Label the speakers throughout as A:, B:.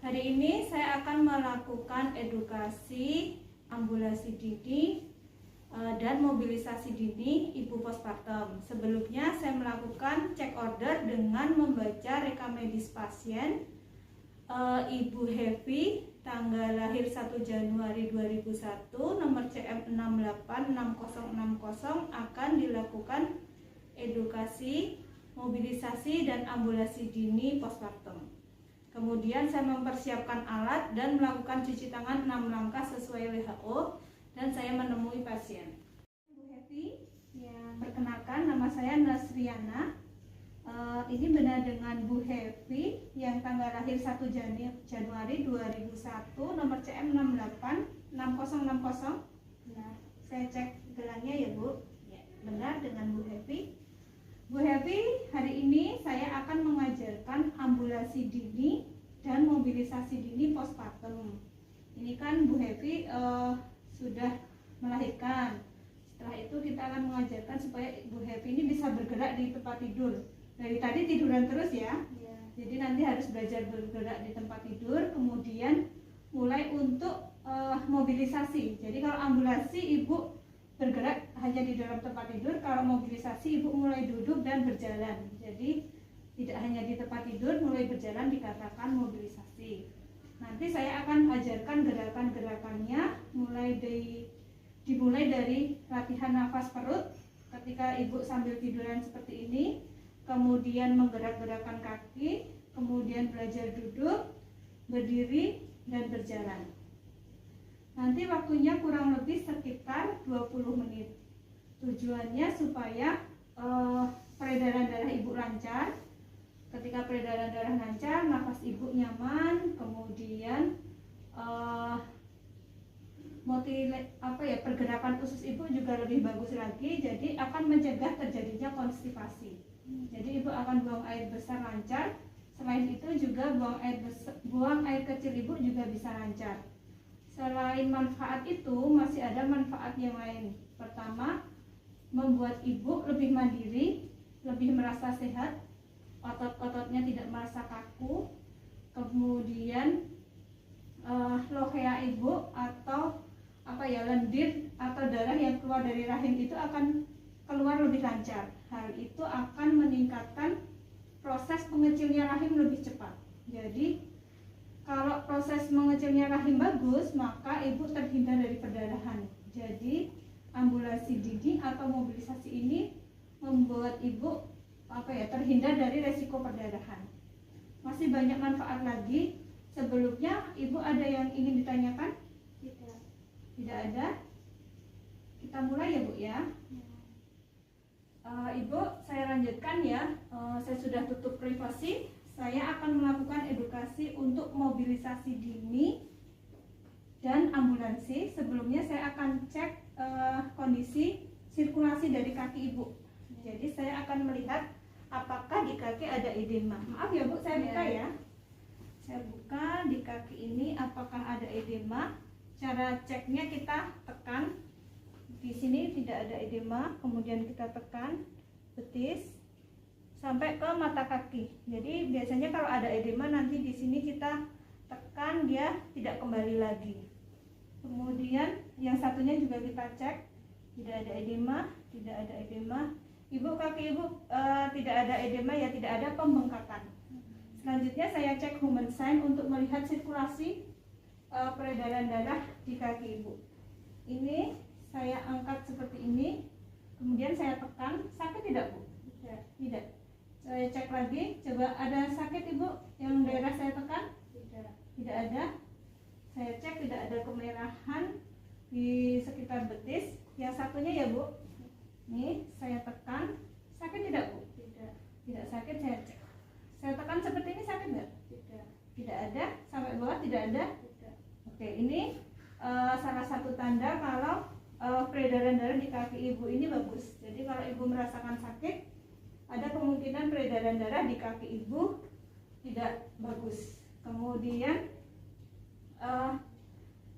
A: Hari ini saya akan melakukan edukasi ambulasi dini dan mobilisasi dini ibu postpartum. Sebelumnya saya melakukan cek order dengan membaca rekam medis pasien. Ibu Happy, tanggal lahir 1 Januari 2001, nomor CM 686060, akan dilakukan edukasi, mobilisasi dan ambulasi dini postpartum. Kemudian saya mempersiapkan alat dan melakukan cuci tangan 6 langkah sesuai WHO, dan saya menemui pasien. Bu Happy, ya, perkenalkan, nama saya Nasriana. Ini benar dengan Bu Happy yang tanggal lahir 1 Januari 2001, nomor CM 686060. Nah, saya cek gelangnya ya Bu. Ya, benar dengan Bu Happy. Bu Happy, hari ini saya akan mengajarkan ambulasi dini dan mobilisasi dini postpartum. Ini kan Bu Happy sudah melahirkan. Setelah itu kita akan mengajarkan supaya Bu Happy ini bisa bergerak di tempat tidur. Dari tadi tiduran terus ya. Jadi nanti harus belajar bergerak di tempat tidur, kemudian mulai untuk mobilisasi. Jadi kalau ambulasi Ibu bergerak hanya di dalam tempat tidur, kalau mobilisasi Ibu mulai duduk dan berjalan. Jadi tidak hanya di tempat tidur, mulai berjalan dikatakan mobilisasi. Nanti saya akan ajarkan gerakan-gerakannya, dimulai dari latihan nafas perut ketika Ibu sambil tiduran seperti ini, kemudian menggerak-gerakkan kaki, kemudian belajar duduk, berdiri dan berjalan. Nanti waktunya kurang lebih sekitar 20 menit. Tujuannya supaya peredaran darah Ibu lancar. Ketika peredaran darah lancar, nafas Ibu nyaman, kemudian pergerakan usus Ibu juga lebih bagus lagi, jadi akan mencegah terjadinya konstipasi. Jadi Ibu akan buang air besar lancar. Selain itu juga buang air kecil Ibu juga bisa lancar. Selain manfaat itu, masih ada manfaat yang lain. Pertama, membuat Ibu lebih mandiri, lebih merasa sehat, otot-ototnya tidak merasa kaku. Kemudian lohea Ibu atau lendir atau darah yang keluar dari rahim itu akan keluar lebih lancar. Hal itu akan meningkatkan proses mengecilnya rahim lebih cepat. Jadi kalau proses mengecilnya rahim bagus, maka Ibu terhindar dari perdarahan. Jadi ambulasi dini atau mobilisasi ini membuat Ibu terhindar dari resiko perdarahan. Masih banyak manfaat lagi. Sebelumnya Ibu ada yang ingin ditanyakan? Tidak ada? Kita mulai ya Bu ya. Ibu, saya lanjutkan ya. Saya sudah tutup privasi. Saya akan melakukan edukasi untuk mobilisasi dini dan ambulansi. Sebelumnya saya akan cek kondisi sirkulasi dari kaki Ibu. Jadi saya akan melihat apakah di kaki ada edema. Maaf ya Bu, saya buka ya. Saya buka di kaki ini apakah ada edema. Cara ceknya kita tekan. Di sini tidak ada edema, kemudian kita tekan betis sampai ke mata kaki. Jadi biasanya kalau ada edema nanti di sini kita tekan, dia tidak kembali lagi. Kemudian yang satunya juga kita cek, tidak ada edema, tidak ada edema. Ibu, kaki Ibu tidak ada edema ya, tidak ada pembengkakan. Selanjutnya saya cek human sign untuk melihat sirkulasi peredaran darah di kaki Ibu. Ini saya angkat seperti ini, kemudian saya tekan. Sakit tidak Bu? Tidak. Saya cek lagi, coba ada sakit Ibu yang daerah saya tekan? Tidak ada. Saya cek tidak ada kemerahan di sekitar betis. Yang satunya ya Bu, ini saya tekan, sakit tidak Bu? Tidak sakit. Saya cek, saya tekan seperti ini, sakit nggak? Tidak ada. Sampai bawah tidak ada? Oke, ini salah satu tanda kalau peredaran darah di kaki Ibu ini bagus. Jadi kalau Ibu merasakan sakit, ada kemungkinan peredaran darah di kaki Ibu tidak bagus. Kemudian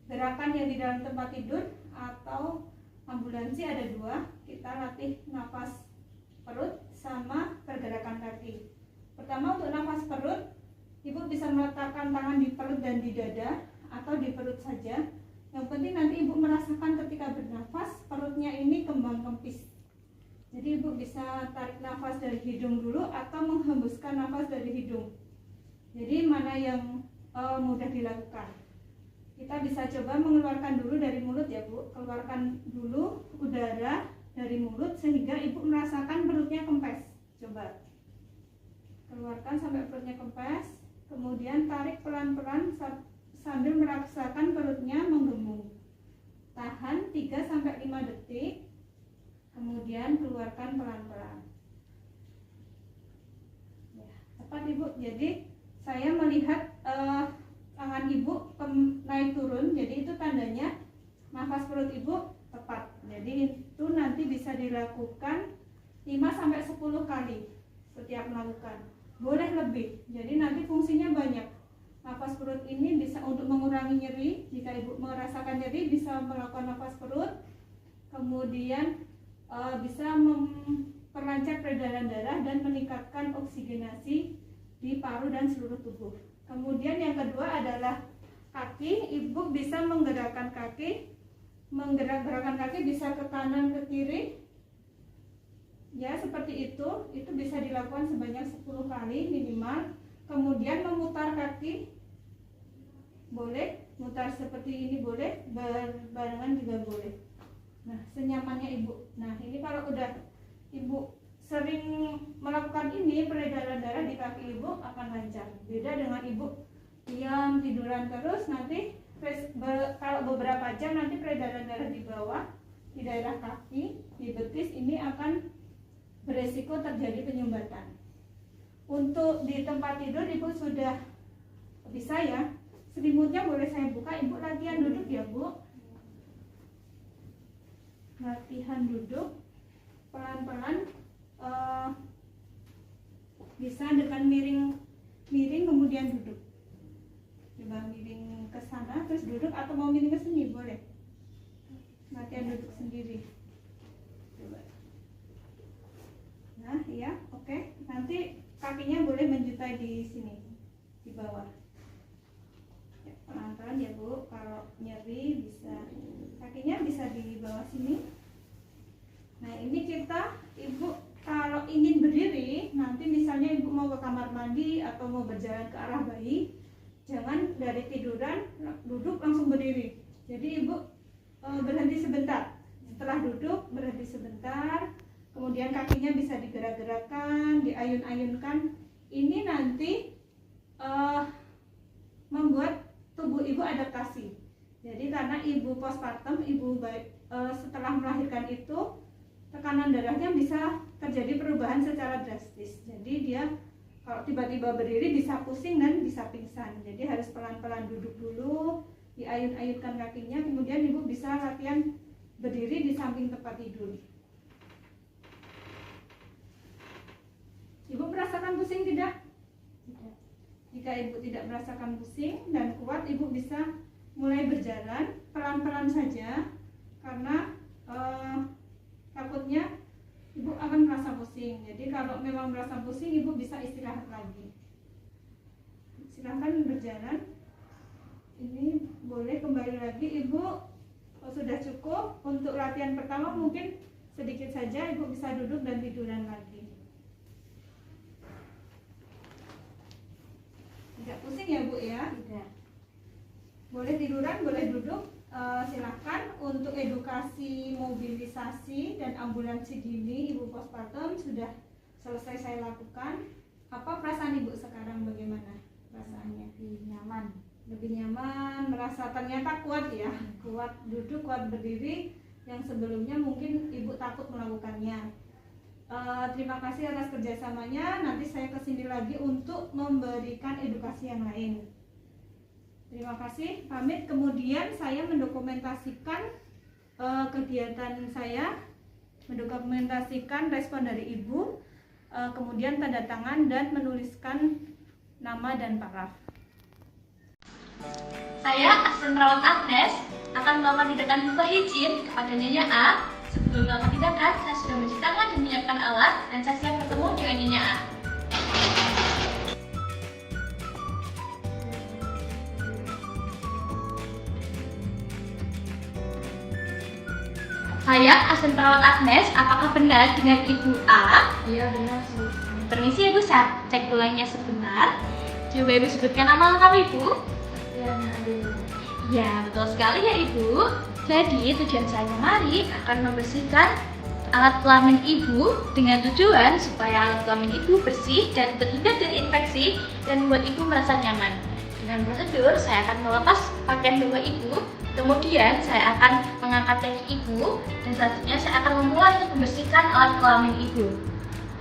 A: gerakan yang di dalam tempat tidur atau ambulansi ada dua. Kita latih nafas perut sama pergerakan kaki. Pertama untuk nafas perut, Ibu bisa meletakkan tangan di perut dan di dada atau di perut saja. Yang penting nanti ibu merasakan ketika bernafas perutnya ini kembang kempis. Jadi ibu bisa tarik nafas dari hidung dulu atau menghembuskan nafas dari hidung. Jadi mana yang mudah dilakukan. Kita bisa coba mengeluarkan dulu dari mulut ya Bu. Keluarkan dulu udara dari mulut sehingga ibu merasakan perutnya kempes. Coba keluarkan sampai perutnya kempes. Kemudian tarik pelan-pelan sambil merasakan perutnya menggembung. Tahan 3-5 detik. Kemudian keluarkan pelan-pelan. Ya, tepat Ibu. Jadi saya melihat tangan Ibu naik turun. Jadi itu tandanya nafas perut Ibu tepat. Jadi itu nanti bisa dilakukan 5-10 kali setiap melakukan. Boleh lebih. Jadi nanti fungsinya banyak. Nafas perut ini bisa untuk mengurangi nyeri. Jika ibu merasakan nyeri, bisa melakukan nafas perut. Kemudian bisa memperlancar peredaran darah dan meningkatkan oksigenasi di paru dan seluruh tubuh. Kemudian yang kedua adalah kaki. Ibu bisa menggerakkan kaki. Menggerak-gerakkan kaki bisa ke kanan ke kiri. Ya, seperti itu bisa dilakukan sebanyak 10 kali minimal. Kemudian memutar kaki boleh, mutar seperti ini boleh, berbarengan juga boleh. Nah, senyamannya ibu. Nah, ini kalau udah ibu sering melakukan ini, peredaran darah di kaki ibu akan lancar. Beda dengan ibu diam tiduran terus, nanti kalau beberapa jam nanti peredaran darah di bawah, di daerah kaki, di betis ini akan beresiko terjadi penyumbatan. Untuk di tempat tidur ibu sudah bisa ya. Selimutnya boleh saya buka. Ibu latihan duduk ya Bu. Latihan duduk pelan-pelan. Bisa dengan miring kemudian duduk. Coba miring ke sana terus duduk, atau mau miring ke sini boleh. Latihan duduk sendiri. Coba. Nah, iya, oke. Nanti kakinya boleh menjutai di sini, di bawah. Ya, pelan-pelan ya Bu. Kalau nyeri bisa, kakinya bisa di bawah sini. Nah, ini ibu kalau ingin berdiri, nanti misalnya ibu mau ke kamar mandi atau mau berjalan ke arah bayi, jangan dari tiduran duduk langsung berdiri. Jadi ibu berhenti sebentar. Setelah duduk berhenti sebentar. Kemudian kakinya bisa digerak-gerakkan, diayun-ayunkan. Ini nanti membuat tubuh ibu adaptasi. Jadi karena ibu postpartum, setelah melahirkan itu, tekanan darahnya bisa terjadi perubahan secara drastis. Jadi dia kalau tiba-tiba berdiri bisa pusing dan bisa pingsan. Jadi harus pelan-pelan duduk dulu, diayun-ayunkan kakinya, kemudian ibu bisa latihan berdiri di samping tempat tidur. Ibu merasakan pusing tidak? Tidak. Jika ibu tidak merasakan pusing dan kuat, ibu bisa mulai berjalan pelan-pelan saja, karena takutnya ibu akan merasa pusing. Jadi kalau memang merasa pusing, ibu bisa istirahat lagi. Silahkan berjalan. Ini boleh kembali lagi. Ibu sudah cukup untuk latihan pertama, mungkin sedikit saja ibu bisa duduk dan tiduran lagi. Tidak pusing ya Bu ya? Tidak. Boleh tiduran, boleh duduk. Silakan. Untuk edukasi mobilisasi dan ambulansi dini ibu postpartum sudah selesai saya lakukan. Apa perasaan ibu sekarang, bagaimana perasaannya?
B: Lebih nyaman.
A: Lebih nyaman, merasa ternyata kuat ya, kuat duduk, kuat berdiri, yang sebelumnya mungkin ibu takut melakukannya. Terima kasih atas kerjasamanya. Nanti saya kesini lagi untuk memberikan edukasi yang lain. Terima kasih, pamit. Kemudian saya mendokumentasikan kegiatan saya, mendokumentasikan respon dari ibu, kemudian tanda tangan dan menuliskan nama dan paraf.
C: Saya, asisten perawat Agnes, akan melakukan tindakan buka hijin kepada Nyonya A. Sebelum melakukan tindakan, saya sudah mencuci tangan dan menyiapkan alat, dan saya siap bertemu dengan Nyonya A. Saya asisten perawat Agnes, apakah benar dengan Ibu A?
B: Iya benar Sus.
C: Permisi ya Bu, saya cek ulangnya sebentar. Coba Ibu sebutkan nama lengkap Ibu.
B: Iya Nadia.
C: Ya, betul sekali ya Ibu. Jadi tujuan saya kemari akan membersihkan alat kelamin Ibu dengan tujuan supaya alat kelamin Ibu bersih dan terhindar dari infeksi dan membuat Ibu merasa nyaman. Dengan prosedur, saya akan melepas pakaian bawah Ibu, kemudian saya akan mengangkat kaki Ibu, dan selanjutnya saya akan memulai untuk membersihkan alat kelamin Ibu.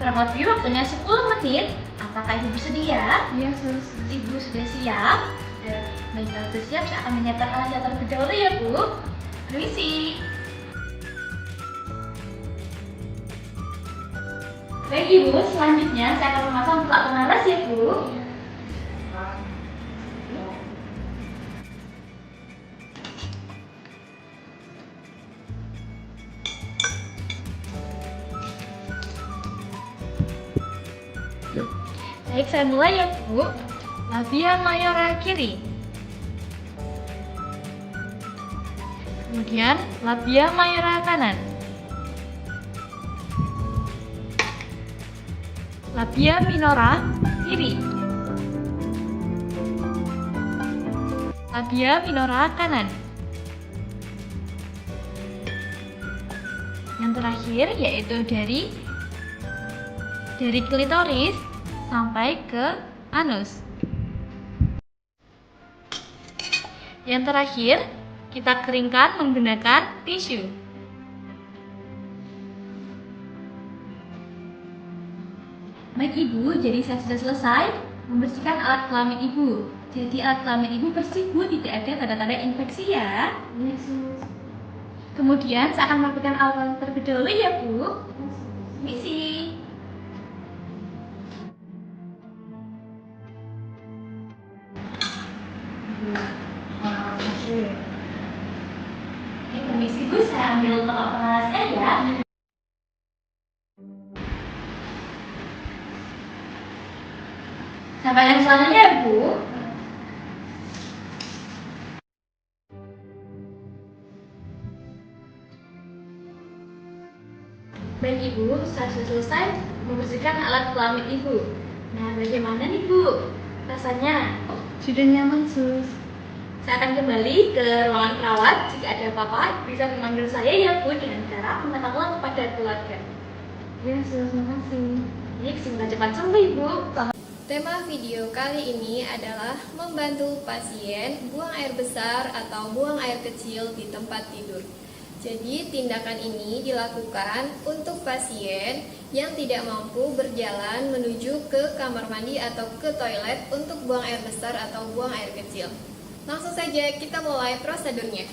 C: Kurang lebih waktunya 10 menit. Apakah Ibu bersedia?
B: Iya Sus.
C: Ibu sudah siap? Baik, kalau sudah siap, saya akan menyiapkan alatnya terlebih dahulu ya Bu. Permisi. Baik Ibu, selanjutnya saya akan memasang pelak pengaras ya Bu. Baik, saya mulai ya Bu. Labia mayora kiri. Kemudian labia mayora kanan. Labia minora kiri. Labia minora kanan. Yang terakhir yaitu dari klitoris sampai ke anus. Yang terakhir, kita keringkan menggunakan tisu. Baik Ibu, jadi saya sudah selesai membersihkan alat kelamin Ibu. Jadi alat kelamin Ibu bersih Bu, tidak ada tanda-tanda infeksi ya.
B: Iya Sus.
C: Kemudian saya akan melakukan alat terlebih dahulu ya Bu. Misi. Permisi Bu, saya ambil pelak pengalasnya ya. Sampai yang selanjutnya ya Bu. Baik Ibu, saya sudah selesai membersihkan alat kelamin Ibu. Nah, bagaimana nih Bu rasanya?
B: Sudah nyaman Sus.
C: Saya akan kembali ke ruangan perawat. Jika ada apa-apa, bisa memanggil saya ya Bu dengan cara mengatakan kepada keluarga.
B: Iya Sus, makasih.
C: Ini semoga cepat sembuh Ibu.
D: Tema video kali ini adalah membantu pasien buang air besar atau buang air kecil di tempat tidur. Jadi tindakan ini dilakukan untuk pasien yang tidak mampu berjalan menuju ke kamar mandi atau ke toilet untuk buang air besar atau buang air kecil. Langsung saja kita mulai prosedurnya.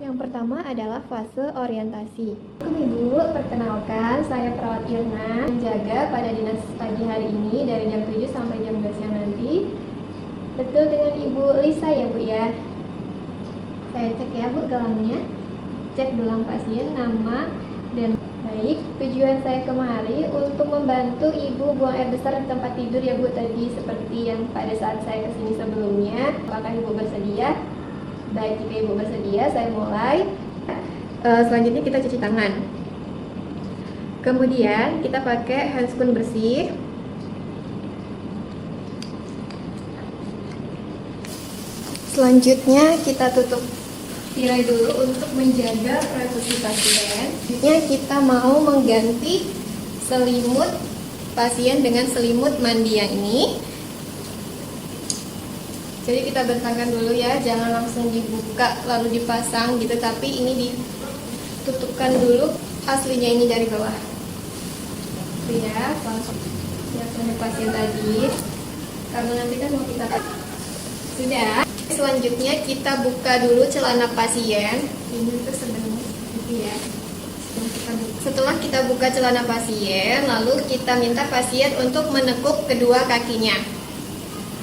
D: Yang pertama adalah fase orientasi. Ibu, perkenalkan saya perawat Irna, menjaga pada dinas pagi hari ini dari jam 7 sampai jam 12 siang nanti. Betul dengan Ibu Lisa ya Bu ya. Saya cek ya Bu gelangnya. Cek gelang pasien, nama, dan baik. Tujuan saya kemari untuk membantu Ibu buang air besar di tempat tidur ya Bu, tadi seperti yang pada saat saya kesini sebelumnya. Apakah Ibu bersedia? Baik, jika Ibu bersedia, saya mulai. Selanjutnya kita cuci tangan. Kemudian kita pakai handscoon bersih. Selanjutnya kita tutup tirai dulu untuk menjaga privasi pasien. Selanjutnya kita mau mengganti selimut pasien dengan selimut mandi yang ini. Jadi kita bentangkan dulu ya, jangan langsung dibuka lalu dipasang gitu, tapi ini ditutupkan dulu aslinya ini dari bawah. Ya, langsung siapkan pasien tadi, karena nanti kan mau kita sudah. Selanjutnya kita buka dulu celana pasien. Ini tuh sedang gitu ya. Setelah kita buka celana pasien, lalu kita minta pasien untuk menekuk kedua kakinya.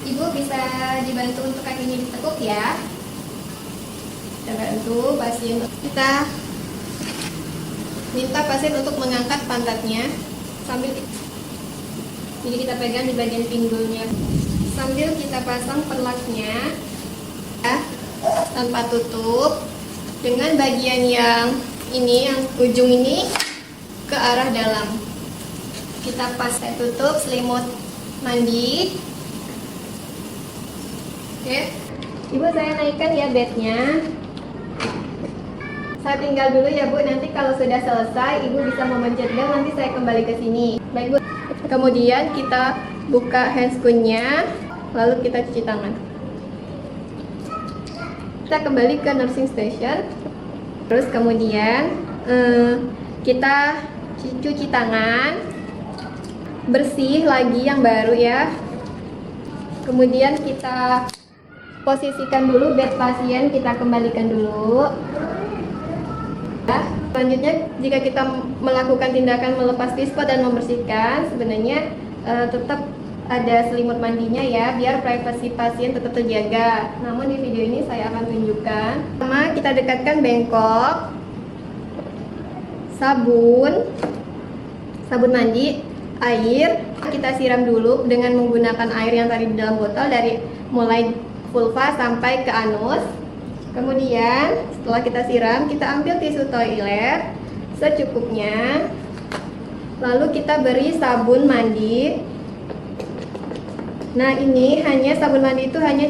D: Ibu bisa dibantu untuk kakinya ditekuk ya. Kita bantu pasien. Kita minta pasien untuk mengangkat pantatnya sambil jadi kita pegang di bagian pinggulnya. Sambil kita pasang perlaknya ya, tanpa tutup dengan bagian yang ini yang ujung ini ke arah dalam. Kita saya tutup selimut mandi. Oke, Ibu saya naikkan ya bednya. Saya tinggal dulu ya Bu, nanti kalau sudah selesai Ibu bisa memencet bel, nanti saya kembali ke sini. Baik Bu. Kemudian kita buka handscoon-nya, lalu kita cuci tangan. Kita kembali ke nursing station. Terus kemudian kita cuci tangan, bersih lagi yang baru ya. Kemudian kita posisikan dulu bed pasien, kita kembalikan dulu. Selanjutnya, jika kita melakukan tindakan melepas pispot dan membersihkan, sebenarnya tetap ada selimut mandinya ya, biar privasi pasien tetap terjaga. Namun di video ini saya akan tunjukkan. Pertama, kita dekatkan bengkok, sabun mandi, air. Kita siram dulu dengan menggunakan air yang tadi di dalam botol, dari mulai vulva sampai ke anus. Kemudian setelah kita siram, kita ambil tisu toilet secukupnya. Lalu kita beri sabun mandi. Nah, ini hanya sabun mandi itu hanya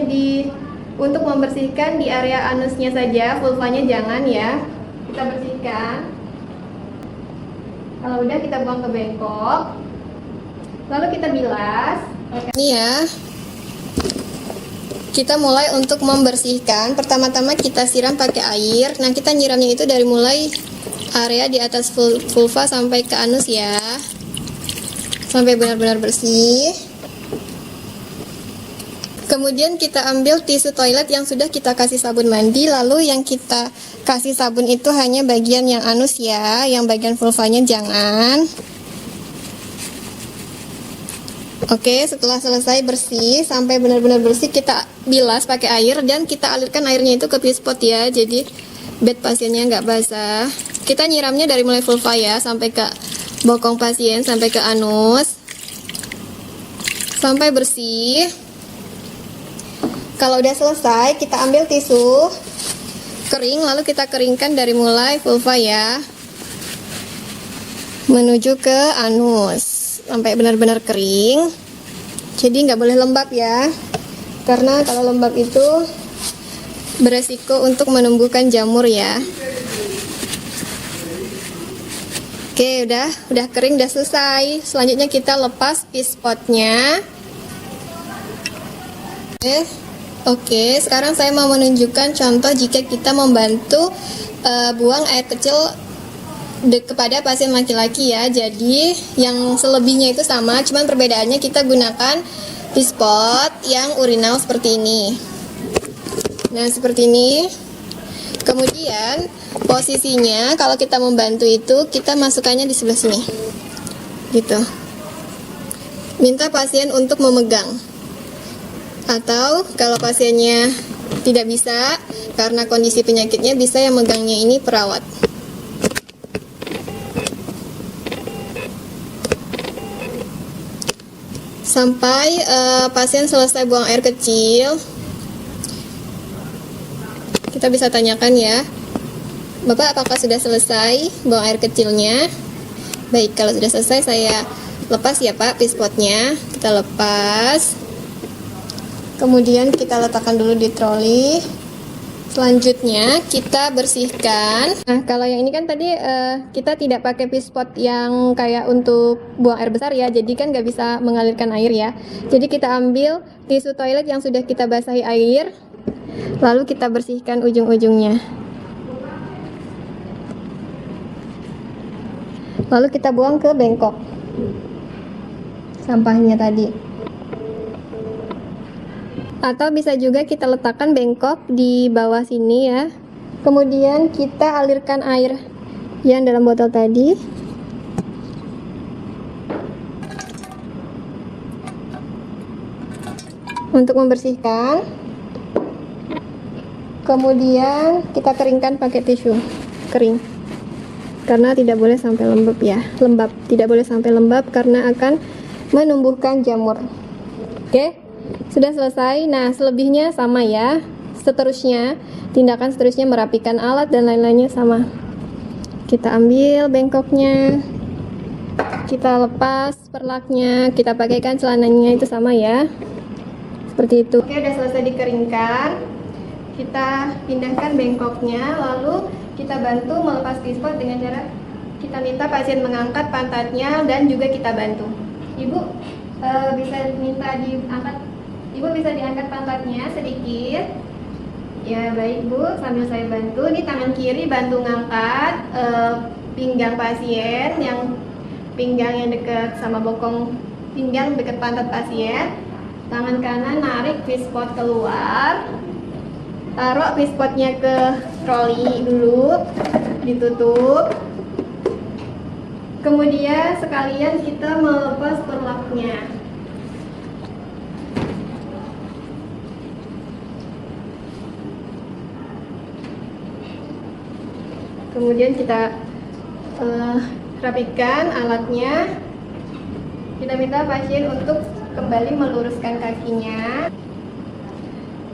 D: untuk membersihkan di area anusnya saja, vulvanya jangan ya. Kita bersihkan. Kalau udah kita buang ke bengkok. Lalu kita bilas. Ini ya. Kita mulai untuk membersihkan. Pertama-tama kita siram pakai air. Nah, kita nyiramnya itu dari mulai area di atas vulva sampai ke anus ya. Sampai benar-benar bersih. Kemudian kita ambil tisu toilet yang sudah kita kasih sabun mandi. Lalu yang kita kasih sabun itu hanya bagian yang anus ya. Yang bagian vulvanya jangan. Oke, setelah selesai bersih sampai benar-benar bersih, kita bilas pakai air dan kita alirkan airnya itu ke pispot ya. Jadi bed pasiennya nggak basah. Kita nyiramnya dari mulai vulva ya sampai ke bokong pasien, sampai ke anus, sampai bersih. Kalau udah selesai, kita ambil tisu kering, lalu kita keringkan dari mulai vulva ya menuju ke anus sampai benar-benar kering. Jadi nggak boleh lembab ya, karena kalau lembab itu beresiko untuk menumbuhkan jamur ya. Oke, udah kering, udah selesai. Selanjutnya kita lepas pispotnya. Oke, sekarang saya mau menunjukkan contoh jika kita membantu buang air kecil kepada pasien laki-laki ya. Jadi yang selebihnya itu sama, cuman perbedaannya kita gunakan pispot yang urinal seperti ini. Nah, seperti ini. Kemudian posisinya kalau kita membantu itu, kita masukkannya di sebelah sini gitu. Minta pasien untuk memegang, atau kalau pasiennya tidak bisa karena kondisi penyakitnya, bisa yang megangnya ini perawat. Sampai pasien selesai buang air kecil. Kita bisa tanyakan ya, Bapak apakah sudah selesai buang air kecilnya? Baik, kalau sudah selesai saya lepas ya Pak pispotnya. Kita lepas. Kemudian kita letakkan dulu di troli. Selanjutnya kita bersihkan. Nah, kalau yang ini kan tadi kita tidak pakai pispot yang kayak untuk buang air besar ya, jadi kan nggak bisa mengalirkan air ya. Jadi kita ambil tisu toilet yang sudah kita basahi air, lalu kita bersihkan ujung-ujungnya. Lalu kita buang ke bengkok sampahnya tadi. Atau bisa juga kita letakkan bengkok di bawah sini ya. Kemudian kita alirkan air yang dalam botol tadi. Untuk membersihkan. Kemudian kita keringkan pakai tisu kering. Karena tidak boleh sampai lembab ya. Tidak boleh sampai lembab karena akan menumbuhkan jamur. Oke. Sudah selesai. Nah, selebihnya sama ya. Seterusnya, tindakan seterusnya merapikan alat dan lain-lainnya sama. Kita ambil bengkoknya, kita lepas perlaknya, kita pakaikan celananya itu sama ya, seperti itu. Oke, udah selesai dikeringkan, kita pindahkan bengkoknya, lalu kita bantu melepas pispot dengan cara kita minta pasien mengangkat pantatnya dan juga kita bantu. Ibu bisa minta diangkat, Ibu bisa diangkat pantatnya sedikit. Ya baik Bu, sambil saya bantu. Di tangan kiri bantu ngangkat pinggang pasien, yang pinggang yang dekat sama bokong pinggang dekat pantat pasien. Tangan kanan narik pispot keluar. Taruh pispotnya ke troli dulu, ditutup. Kemudian sekalian kita melepas perlaknya. Kemudian kita rapikan alatnya. Kita minta pasien untuk kembali meluruskan kakinya.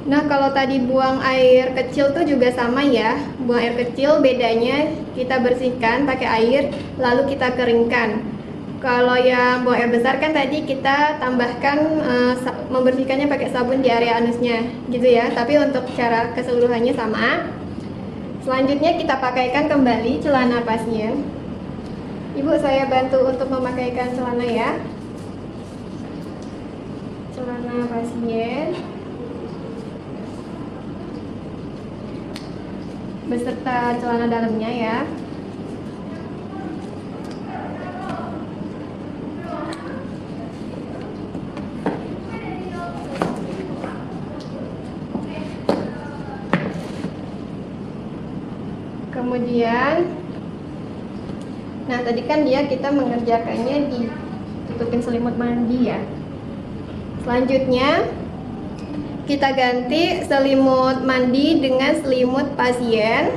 D: Nah, kalau tadi buang air kecil tuh juga sama ya. Buang air kecil bedanya kita bersihkan pakai air lalu kita keringkan. Kalau yang buang air besar kan tadi kita tambahkan membersihkannya pakai sabun di area anusnya gitu ya. Tapi untuk cara keseluruhannya sama. Selanjutnya kita pakaikan kembali celana pasien. Ibu, saya bantu untuk memakaikan celana ya. Celana pasien beserta celana dalamnya ya. Kemudian, nah tadi kan kita mengerjakannya ditutupin selimut mandi ya. Selanjutnya kita ganti selimut mandi dengan selimut pasien.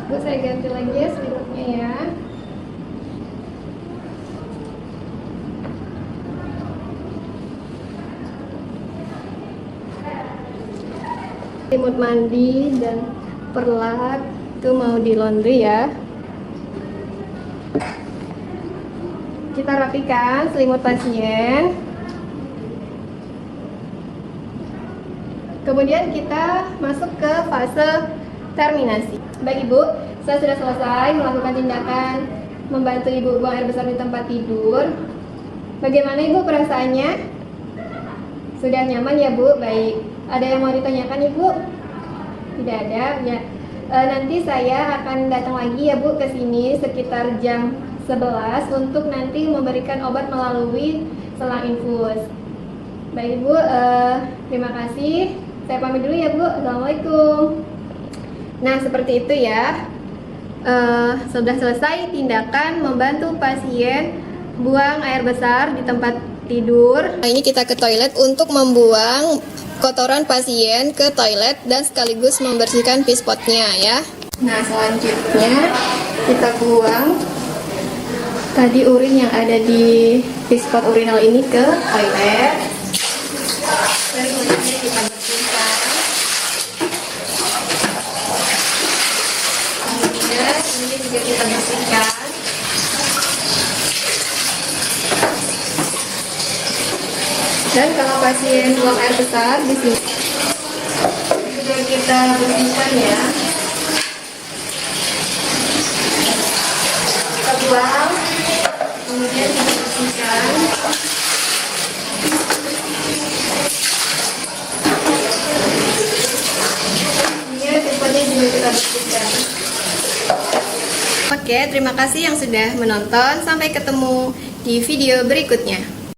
D: Bu, saya ganti lagi ya selimutnya ya. Selimut mandi dan perlak itu mau di laundry ya. Kita rapikan selimut pasien. Kemudian kita masuk ke fase terminasi. Baik Ibu, saya sudah selesai melakukan tindakan membantu Ibu buang air besar di tempat tidur. Bagaimana Ibu perasaannya? Sudah nyaman ya Bu? Baik. Ada yang mau ditanyakan Ibu? Tidak ada ya. Nanti saya akan datang lagi ya Bu ke sini sekitar jam 11 untuk nanti memberikan obat melalui selang infus. Baik Bu, terima kasih. Saya pamit dulu ya Bu. Assalamualaikum. Nah seperti itu ya. Sudah selesai tindakan membantu pasien buang air besar di tempat tidur. Nah, ini kita ke toilet untuk membuang kotoran pasien ke toilet dan sekaligus membersihkan pispotnya ya. Nah selanjutnya kita buang tadi urin yang ada di pispot urinal ini ke toilet dan kemudian kita bersihkan. Kemudian ini juga kita bersihkan. Dan kalau pasien buang air besar di sini juga kita bersihkan ya. Kita buang, kemudian kita bersihkan. Ini tempatnya juga kita bersihkan. Oke, terima kasih yang sudah menonton. Sampai ketemu di video berikutnya.